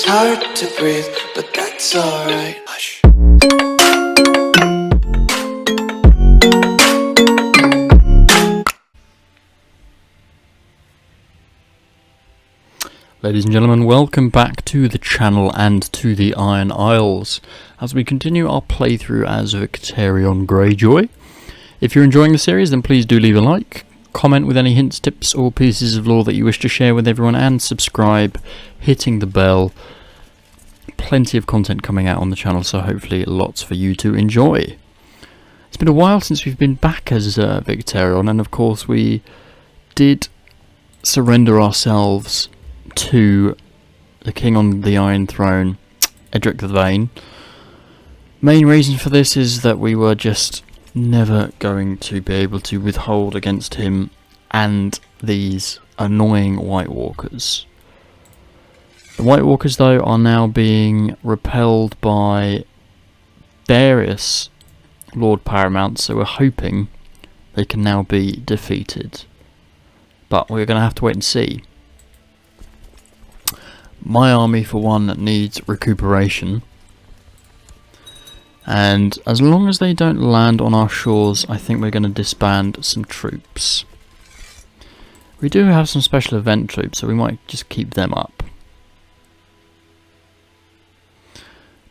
It's hard to breathe, but that's alright. Hush. Ladies and gentlemen, welcome back to the channel and to the Iron Isles as we continue our playthrough as Victarion.Greyjoy. If you're enjoying the series, then please do leave a like, comment with any hints, tips or pieces of lore that you wish to share with everyone, and subscribe, hitting the bell. Plenty of content coming out on the channel, so hopefully lots for you to enjoy. It's been a while since we've been back as Victarion, and of course we did surrender ourselves to the king on the Iron Throne, Edric the Vain. Main reason for this is that we were just never going to be able to withhold against him and these annoying Whitewalkers. The Whitewalkers, though, are now being repelled by various Lord Paramounts, so we're hoping they can now be defeated. But we're going to have to wait and see. My army, for one, needs recuperation. And as long as they don't land on our shores, I think we're going to disband some troops. We do have some special event troops, so we might just keep them up.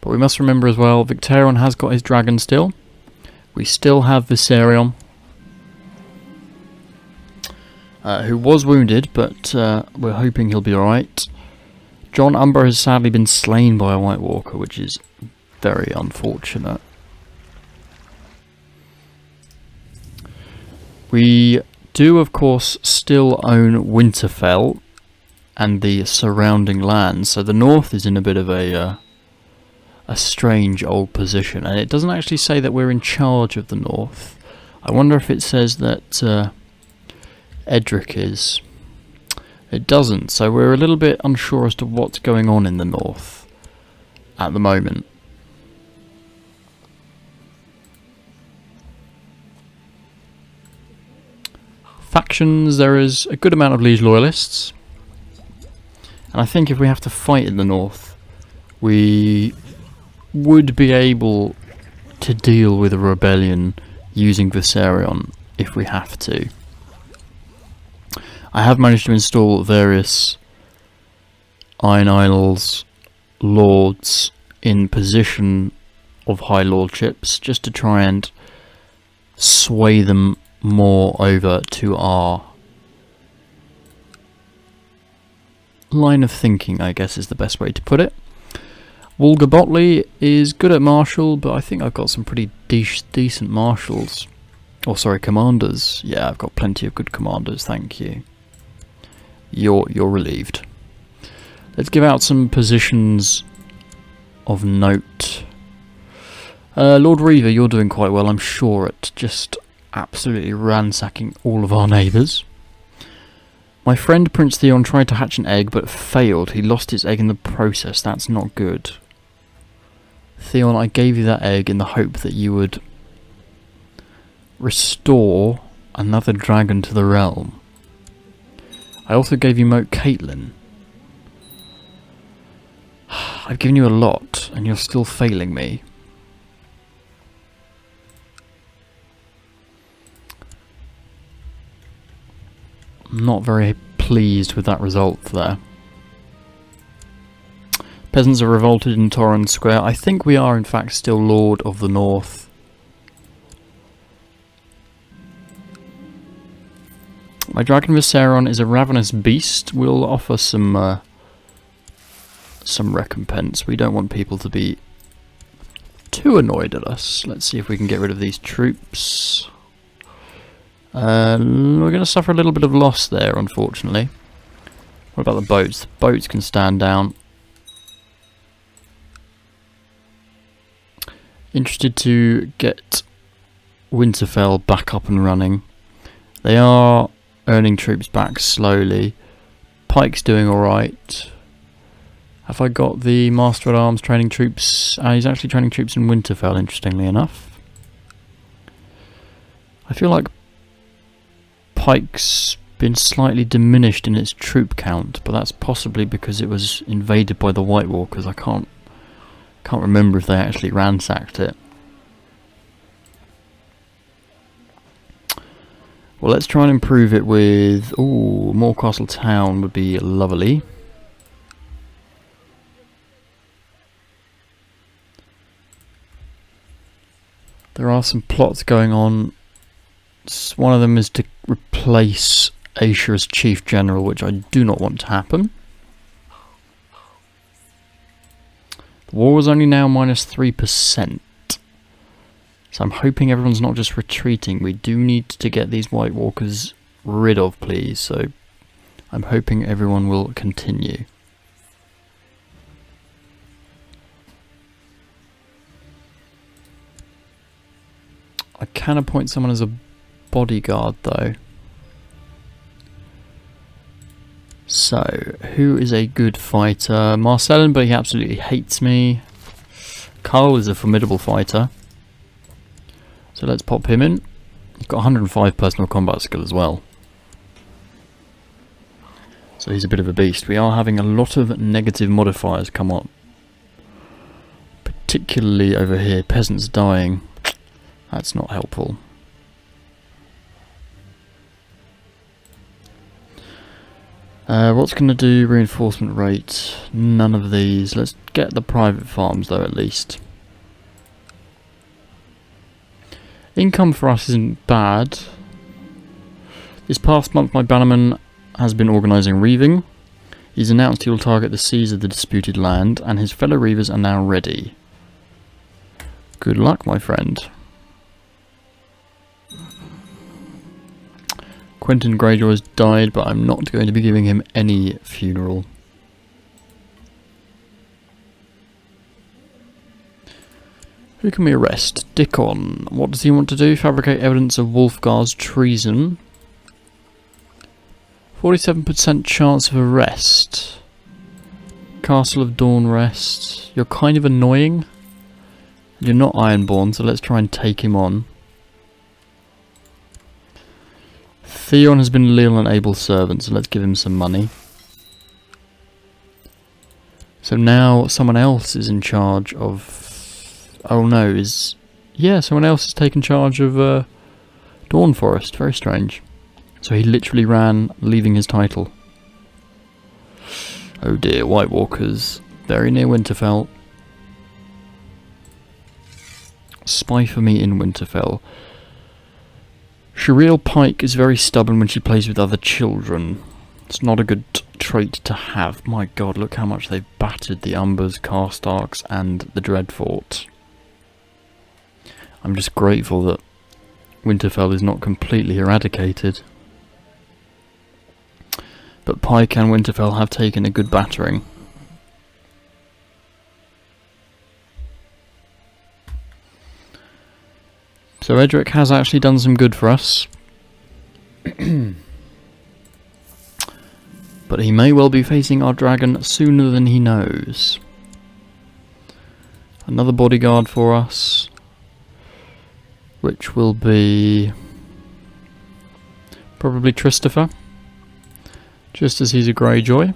But we must remember as well, Victarion has got his dragon still. We still have Viserion, who was wounded, but we're hoping he'll be alright. Jon Umber has sadly been slain by a White Walker, which is very unfortunate. We do, of course, still own Winterfell and the surrounding lands, so the north is in a bit of a strange old position, and it doesn't actually say that we're in charge of the north. I wonder if it says that Edric is. It doesn't, so we're a little bit unsure as to what's going on in the north at the moment. Factions, there is a good amount of liege loyalists, and I think if we have to fight in the north, we would be able to deal with a rebellion using Viserion if we have to. I have managed to install various Iron Isles lords in position of high lordships just to try and sway them more over to our line of thinking, I guess is the best way to put it. Walger Botley is good at martial, but I think I've got some pretty decent marshals. Oh, sorry, commanders. Yeah, I've got plenty of good commanders, thank you. You're relieved. Let's give out some positions of note. Lord Reaver, you're doing quite well, I'm sure, at just absolutely ransacking all of our neighbours. My friend Prince Theon tried to hatch an egg but failed. He lost his egg in the process. That's not good. Theon, I gave you that egg in the hope that you would restore another dragon to the realm. I also gave you Moat Caitlin. I've given you a lot, and you're still failing me. I'm not very pleased with that result there. Peasants are revolted in Torrens Square. I think we are in fact still Lord of the North. My dragon Viserion is a ravenous beast. We'll offer some recompense. We don't want people to be too annoyed at us. Let's see if we can get rid of these troops. We're going to suffer a little bit of loss there, unfortunately. What about the boats? The boats can stand down. Interested to get Winterfell back up and running. They are earning troops back slowly. Pike's doing alright. Have I got the Master at Arms training troops? He's actually training troops in Winterfell, interestingly enough. I feel like Pike's been slightly diminished in its troop count, but that's possibly because it was invaded by the Whitewalkers. I can't remember if they actually ransacked it. Well, let's try and improve it with... Ooh, more Castle Town would be lovely. There are some plots going on. One of them is to replace Asia as Chief General, which I do not want to happen. The war is only now -3%. So I'm hoping everyone's not just retreating. We do need to get these White Walkers rid of, please. So I'm hoping everyone will continue. I can appoint someone as a bodyguard, though. So, who is a good fighter? Marcellin, but he absolutely hates me. Carl is a formidable fighter. So let's pop him in. He's got 105 personal combat skill as well. So he's a bit of a beast. We are having a lot of negative modifiers come up. Particularly over here. Peasants dying. That's not helpful. What's going to do reinforcement rate? None of these. Let's get the private farms though at least. Income for us isn't bad. This past month my bannerman has been organising reaving. He's announced he will target the seas of the disputed land, and his fellow reavers are now ready. Good luck, my friend. Quentin Greyjoy has died, but I'm not going to be giving him any funeral. Who can we arrest? Dickon. What does he want to do? Fabricate evidence of Wulfgar's treason. 47% chance of arrest. Castle of Dawn Rest. You're kind of annoying. You're not Ironborn, so let's try and take him on. Theon has been a loyal and able servant, so let's give him some money. So now someone else is in charge of... Oh no, yeah, someone else has taken charge of Dawn Forest. Very strange. So he literally ran, leaving his title. Oh dear, White Walkers. Very near Winterfell. Spy for me in Winterfell. Shireel Pike is very stubborn when she plays with other children. It's not a good trait to have. My god, look how much they've battered the Umbers, Karstarks and the Dreadfort. I'm just grateful that Winterfell is not completely eradicated. But Pike and Winterfell have taken a good battering. So Edric has actually done some good for us. But he may well be facing our dragon sooner than he knows. Another bodyguard for us. Which will be probably Christopher, just as he's a Greyjoy.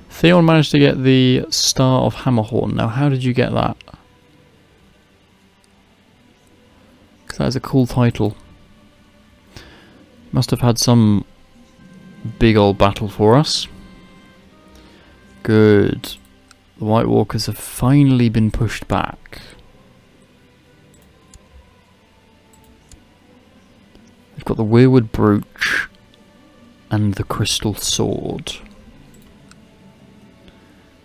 Theon managed to get the Star of Hammerhorn. Now, how did you get that? Because that is a cool title. Must have had some big old battle for us. Good. The White Walkers have finally been pushed back. We've got the Weirwood Brooch and the Crystal Sword.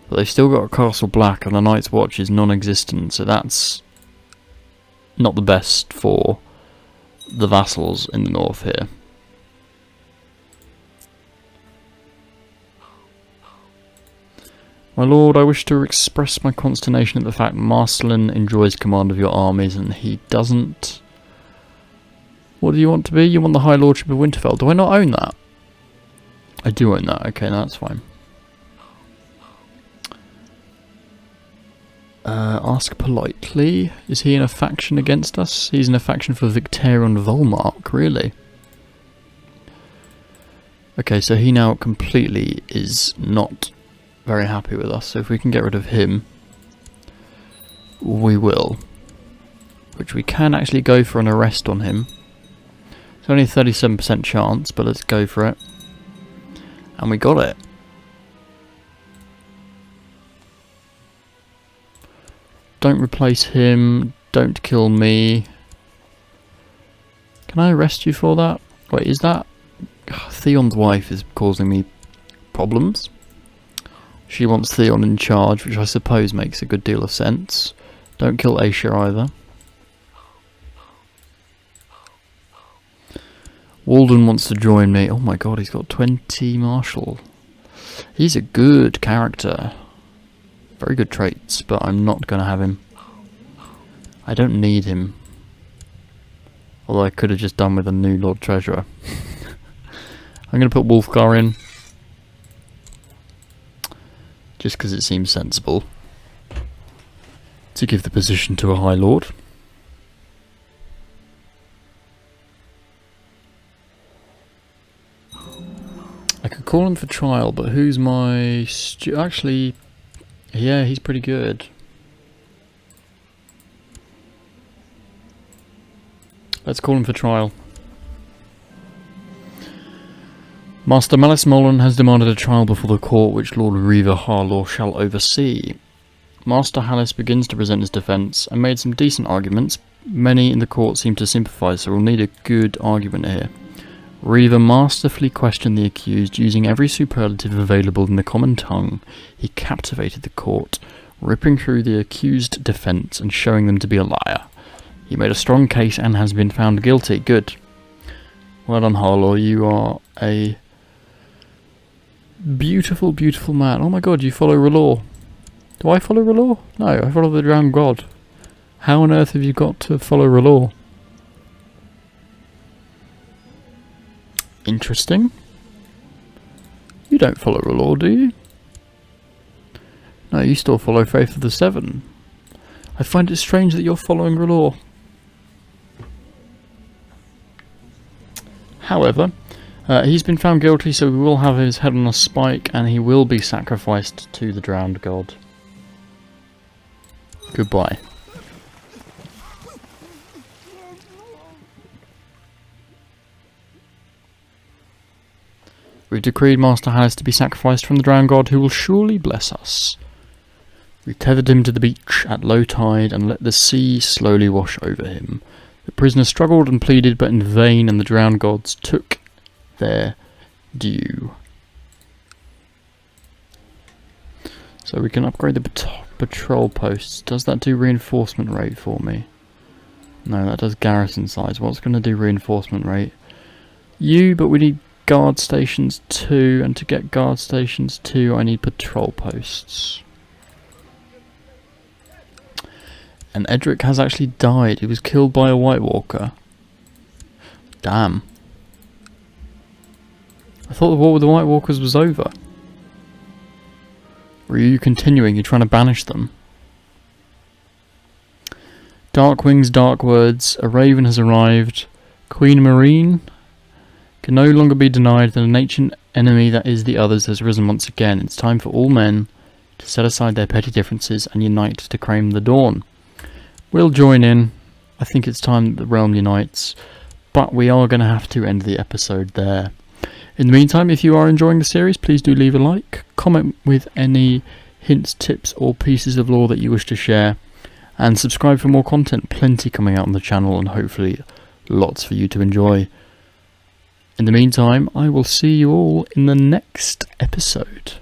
But they've still got a Castle Black and the Night's Watch is non-existent, so that's not the best for the vassals in the north here. My lord, I wish to express my consternation at the fact Marcellin enjoys command of your armies and he doesn't. What do you want to be? You want the High Lordship of Winterfell. Do I not own that? I do own that. Okay, no, that's fine. Ask politely. Is he in a faction against us? He's in a faction for Victarion Volmark, really? Okay, so he now completely is not very happy with us, so if we can get rid of him, we will. Which we can actually go for an arrest on him. It's only a 37% chance, but let's go for it. And we got it. Don't replace him, don't kill me. Can I arrest you for that? Wait, is that... Theon's wife is causing me problems. She wants Theon in charge, which I suppose makes a good deal of sense. Don't kill Aisha either. Walden wants to join me. Oh my god, he's got 20 martial. He's a good character. Very good traits, but I'm not going to have him. I don't need him. Although I could have just done with a new Lord Treasurer. I'm going to put Wolfgar in. Just because it seems sensible. To give the position to a High Lord. I could call him for trial, but who's my... Actually, yeah, he's pretty good. Let's call him for trial. Master Malice Molan has demanded a trial before the court which Lord Reaver Harlaw shall oversee. Master Hallis begins to present his defence and made some decent arguments. Many in the court seem to sympathise, so we'll need a good argument here. Reaver masterfully questioned the accused using every superlative available in the common tongue. He captivated the court, ripping through the accused defence and showing them to be a liar. He made a strong case and has been found guilty. Good. Well done, Harlaw. You are a beautiful, beautiful man. Oh my god, you follow R'hllor. Do I follow R'hllor? No, I follow the drowned god. How on earth have you got to follow R'hllor? Interesting. You don't follow R'hllor, do you? No, you still follow Faith of the Seven. I find it strange that you're following R'hllor. However, he's been found guilty, so we will have his head on a spike and he will be sacrificed to the drowned god. Goodbye. We've decreed Master Hallis to be sacrificed from the drowned god, who will surely bless us. We tethered him to the beach at low tide and let the sea slowly wash over him. The prisoner struggled and pleaded, but in vain, and the drowned gods took their due. So we can upgrade the patrol posts. Does that do reinforcement rate for me? No, that does garrison size. What's going to do reinforcement rate? But we need guard stations 2, and to get guard stations 2 I need patrol posts. And Edric has actually died. He was killed by a White Walker. Damn. I thought the war with the White Walkers was over. Or are you continuing? You're trying to banish them? Dark wings, dark words. A raven has arrived. Queen Marine can no longer be denied that an ancient enemy that is the others has risen once again. It's time for all men to set aside their petty differences and unite to claim the dawn. We'll join in. I think it's time that the realm unites, but we are going to have to end the episode there. In the meantime, if you are enjoying the series, please do leave a like, comment with any hints, tips or pieces of lore that you wish to share, and subscribe for more content. Plenty coming out on the channel and hopefully lots for you to enjoy. In the meantime, I will see you all in the next episode.